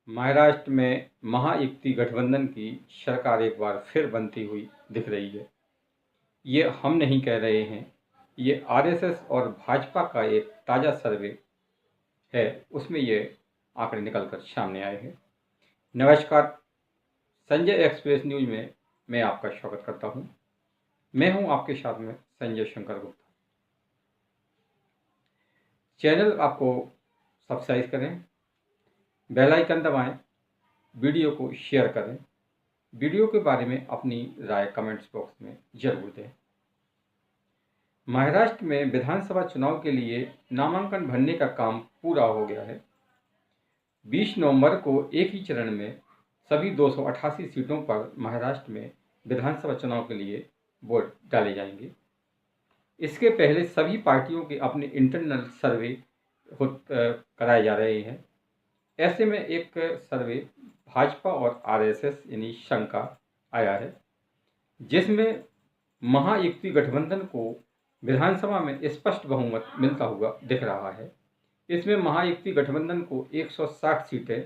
महाराष्ट्र में महायुति गठबंधन की सरकार एक बार फिर बनती हुई दिख रही है। ये हम नहीं कह रहे हैं, ये आरएसएस और भाजपा का एक ताज़ा सर्वे है, उसमें ये आंकड़े निकल कर सामने आए हैं। नमस्कार, संजय एक्सप्रेस न्यूज में मैं आपका स्वागत करता हूँ। मैं हूँ आपके साथ में संजय शंकर गुप्ता। चैनल आपको सब्सक्राइब करें, बेल आइकन दबाएं, वीडियो को शेयर करें, वीडियो के बारे में अपनी राय कमेंट्स बॉक्स में जरूर दें। महाराष्ट्र में विधानसभा चुनाव के लिए नामांकन भरने का काम पूरा हो गया है। 20 नवंबर को एक ही चरण में सभी 288 सीटों पर महाराष्ट्र में विधानसभा चुनाव के लिए वोट डाले जाएंगे। इसके पहले सभी पार्टियों के अपने इंटरनल सर्वे कराए जा रहे हैं। ऐसे में एक सर्वे भाजपा और आरएसएस यानी संघ का आया है, जिसमें महायुति गठबंधन को विधानसभा में स्पष्ट बहुमत मिलता हुआ दिख रहा है। इसमें महायुति गठबंधन को 160 सीटें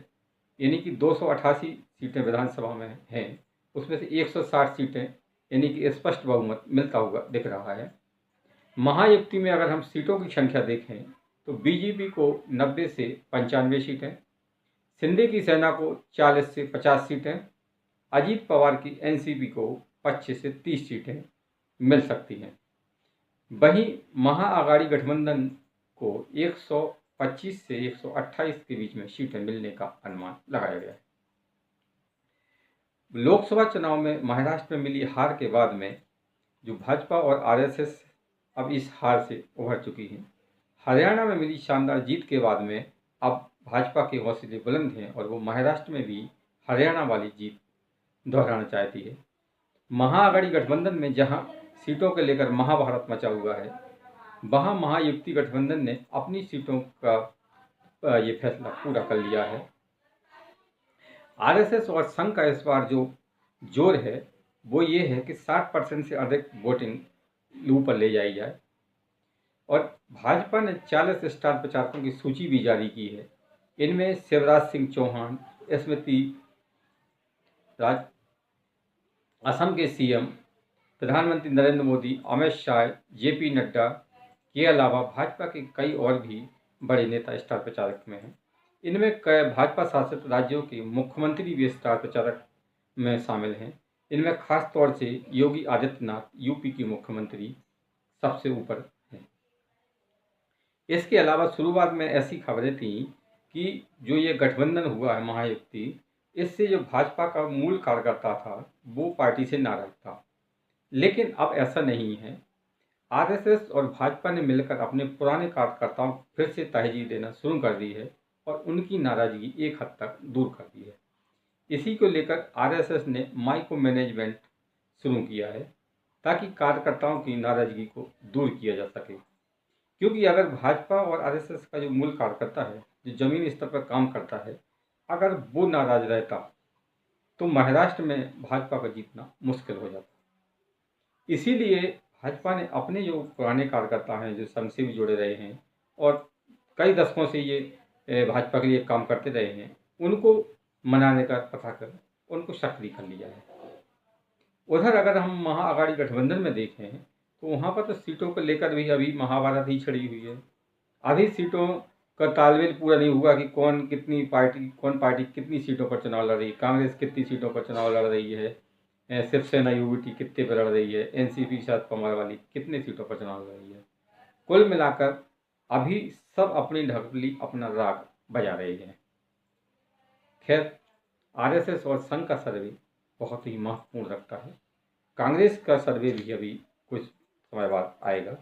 यानी कि 288 सीटें विधानसभा में हैं, उसमें से 160 सीटें यानी कि स्पष्ट बहुमत मिलता हुआ दिख रहा है। महायुति में अगर हम सीटों की संख्या देखें तो बीजेपी को 90 से 95 सीटें, शिंदे की सेना को 40 से 50 सीटें, अजीत पवार की एनसीपी को 25 से 30 सीटें मिल सकती हैं। वहीं महाआघाड़ी गठबंधन को 125 से 128 के बीच में सीटें मिलने का अनुमान लगाया गया है। लोकसभा चुनाव में महाराष्ट्र में मिली हार के बाद में जो भाजपा और आरएसएस अब इस हार से उभर चुकी हैं। हरियाणा में मिली शानदार जीत के बाद में अब भाजपा के हौसले बुलंद हैं और वो महाराष्ट्र में भी हरियाणा वाली जीत दोहराना चाहती है। महाआघाड़ी गठबंधन में जहां सीटों को लेकर महाभारत मचा हुआ है, वहां महायुति गठबंधन ने अपनी सीटों का ये फैसला पूरा कर लिया है। आरएसएस और संघ का इस बार जो जोर है वो ये है कि 60% से अधिक वोटिंग ऊपर ले जाई जाए। और भाजपा ने 40 स्टार प्रचारकों की सूची भी जारी की है। इनमें शिवराज सिंह चौहान, स्मृति राज, असम के सीएम, प्रधानमंत्री नरेंद्र मोदी, अमित शाह, जेपी नड्डा के अलावा भाजपा के कई और भी बड़े नेता स्टार प्रचारक में हैं। इनमें भाजपा शासित राज्यों के मुख्यमंत्री भी स्टार प्रचारक में शामिल हैं। इनमें खास तौर से योगी आदित्यनाथ यूपी के मुख्यमंत्री सबसे ऊपर हैं। इसके अलावा शुरुआत में ऐसी खबरें थी कि जो ये गठबंधन हुआ है महायुति, इससे जो भाजपा का मूल कार्यकर्ता था वो पार्टी से नाराज था, लेकिन अब ऐसा नहीं है। आरएसएस और भाजपा ने मिलकर अपने पुराने कार्यकर्ताओं को फिर से तरजीह देना शुरू कर दी है और उनकी नाराजगी एक हद तक दूर कर दी है। इसी को लेकर आरएसएस ने माइक्रो मैनेजमेंट शुरू किया है ताकि कार्यकर्ताओं की नाराजगी को दूर किया जा सके। क्योंकि अगर भाजपा और आरएसएस का जो मूल कार्यकर्ता है, जो जमीनी स्तर पर काम करता है, अगर वो नाराज रहता तो महाराष्ट्र में भाजपा का जीतना मुश्किल हो जाता। इसीलिए भाजपा ने अपने जो पुराने कार्यकर्ता हैं, जो संघ से भी जुड़े रहे हैं और कई दशकों से ये भाजपा के लिए काम करते रहे हैं, उनको मनाने का पता कर उनको सक्रिय कर लिया है। उधर अगर हम महाआघाड़ी गठबंधन में देखें तो वहाँ पर तो सीटों को लेकर भी अभी महाभारत ही छिड़ी हुई है। अभी सीटों का तालमेल पूरा नहीं हुआ कि कौन पार्टी कितनी सीटों पर चुनाव लड़ रही है। कांग्रेस कितनी सीटों पर चुनाव लड़ रही है, शिवसेना यूबीटी कितने पर लड़ रही है, एनसीपी शरद पवार वाली कितने सीटों पर चुनाव लड़ रही है। कुल मिलाकर अभी सब अपनी ढकली अपना राग बजा रहे हैं। खैर, आरएसएस और संघ का सर्वे बहुत ही महत्वपूर्ण रखता है। कांग्रेस का सर्वे भी अभी कुछ समय बाद आएगा।